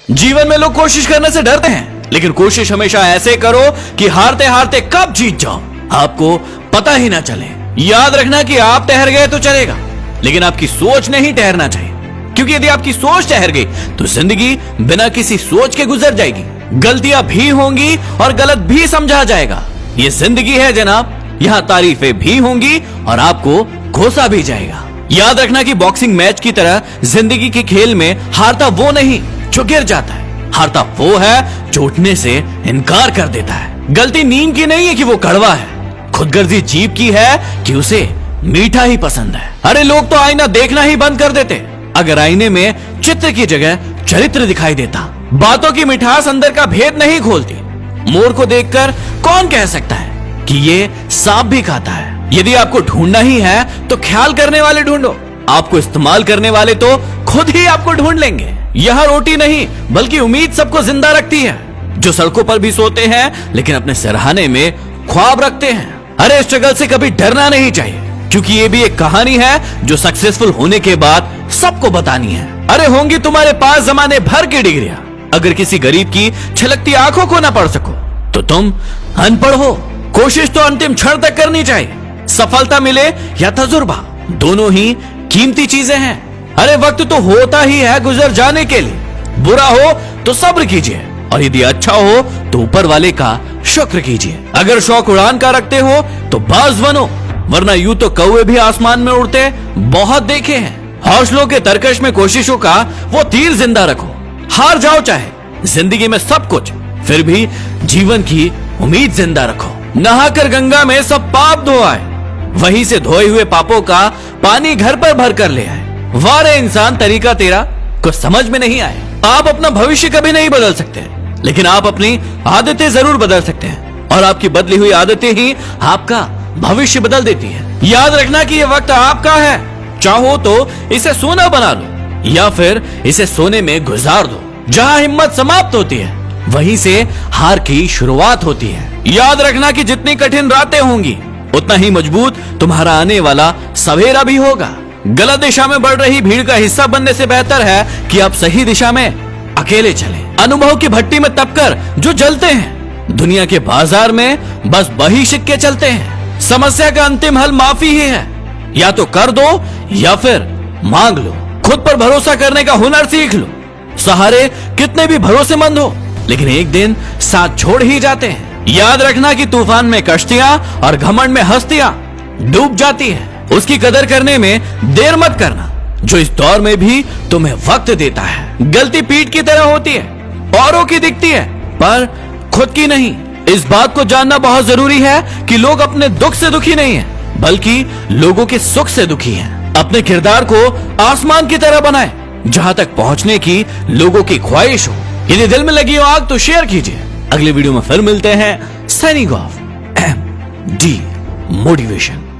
जीवन में लोग कोशिश करने से डरते हैं, लेकिन कोशिश हमेशा ऐसे करो कि हारते हारते कब जीत जाओ आपको पता ही ना चले। याद रखना कि आप ठहर गए तो चलेगा, लेकिन आपकी सोच नहीं ठहरना चाहिए, क्योंकि यदि आपकी सोच ठहर गई तो जिंदगी बिना किसी सोच के गुजर जाएगी। गलतियां भी होंगी और गलत भी समझा जाएगा। ये जिंदगी है जनाब, यहाँ तारीफें भी होंगी और आपको घोसा भी जाएगा। याद रखना कि बॉक्सिंग मैच की तरह जिंदगी के खेल में हारता वो नहीं जो गिर जाता है, हारता वो है जो उठने से इनकार कर देता है। गलती नीम की नहीं है कि वो कड़वा है, खुदगर्जी जीभ की है कि उसे मीठा ही पसंद है। अरे लोग तो आईना देखना ही बंद कर देते अगर आईने में चित्र की जगह चरित्र दिखाई देता। बातों की मिठास अंदर का भेद नहीं खोलती। मोर को देखकर कौन कह सकता है कि ये सांप भी खाता है। यदि आपको ढूंढना ही है तो ख्याल करने वाले ढूंढो, आपको इस्तेमाल करने वाले तो खुद ही आपको ढूंढ लेंगे। यह रोटी नहीं बल्कि उम्मीद सबको जिंदा रखती है, जो सड़कों पर भी सोते हैं लेकिन अपने सिरहाने में ख्वाब रखते हैं। अरे स्ट्रगल से कभी डरना नहीं चाहिए, क्योंकि ये भी एक कहानी है जो सक्सेसफुल होने के बाद सबको बतानी है। अरे होंगी तुम्हारे पास जमाने भर की डिग्रियां, अगर किसी गरीब की छलकती आंखों को ना पढ़ सको तो तुम अनपढ़ हो। कोशिश तो अंतिम क्षण तक करनी चाहिए। सफलता मिले या तजुर्बा, दोनों ही कीमती चीजें हैं। अरे वक्त तो होता ही है गुजर जाने के लिए। बुरा हो तो सब्र कीजिए, और यदि अच्छा हो तो ऊपर वाले का शुक्र कीजिए। अगर शौक उड़ान का रखते हो तो बाज बनो, वरना यूं तो कौवे भी आसमान में उड़ते बहुत देखे हैं। हौसलों के तरकश में कोशिशों का वो तीर जिंदा रखो। हार जाओ चाहे जिंदगी में सब कुछ, फिर भी जीवन की उम्मीद जिंदा रखो। नहाकर गंगा में सब पाप धो आए, वहीं से धोए हुए पापों का पानी घर पर भर कर ले आए। वाह रे इंसान, तरीका तेरा कुछ समझ में नहीं आया। आप अपना भविष्य कभी नहीं बदल सकते, लेकिन आप अपनी आदतें जरूर बदल सकते हैं, और आपकी बदली हुई आदतें ही आपका भविष्य बदल देती है। याद रखना कि यह वक्त आपका है, चाहो तो इसे सोना बना लो या फिर इसे सोने में गुजार दो। जहां हिम्मत समाप्त होती है वहीं से हार की शुरुआत होती है। याद रखना कि जितनी कठिन रातें होंगी उतना ही मजबूत तुम्हारा आने वाला सवेरा भी होगा। गलत दिशा में बढ़ रही भीड़ का हिस्सा बनने से बेहतर है कि आप सही दिशा में अकेले चलें। अनुभव की भट्टी में तपकर जो जलते हैं, दुनिया के बाजार में बस वही सिक्के चलते हैं। समस्या का अंतिम हल माफी ही है, या तो कर दो या फिर मांग लो। खुद पर भरोसा करने का हुनर सीख लो। सहारे कितने भी भरोसेमंद हो, लेकिन एक दिन साथ छोड़ ही जाते हैं। याद रखना कि तूफान में कश्तियां और घमंड में हस्तियां डूब जाती हैं। उसकी कदर करने में देर मत करना, जो इस दौर में भी तुम्हें वक्त देता है। गलती पीठ की तरह होती है, औरों की दिखती है पर खुद की नहीं। इस बात को जानना बहुत जरूरी है कि लोग अपने दुख से दुखी नहीं है, बल्कि लोगों के सुख से दुखी हैं। अपने किरदार को आसमान की तरह बनाएं, जहां तक पहुंचने की लोगों की ख्वाहिश हो। यदि दिल में लगी हो आग तो शेयर कीजिए। अगले वीडियो में फिर मिलते हैं। Signing off, MD motivation.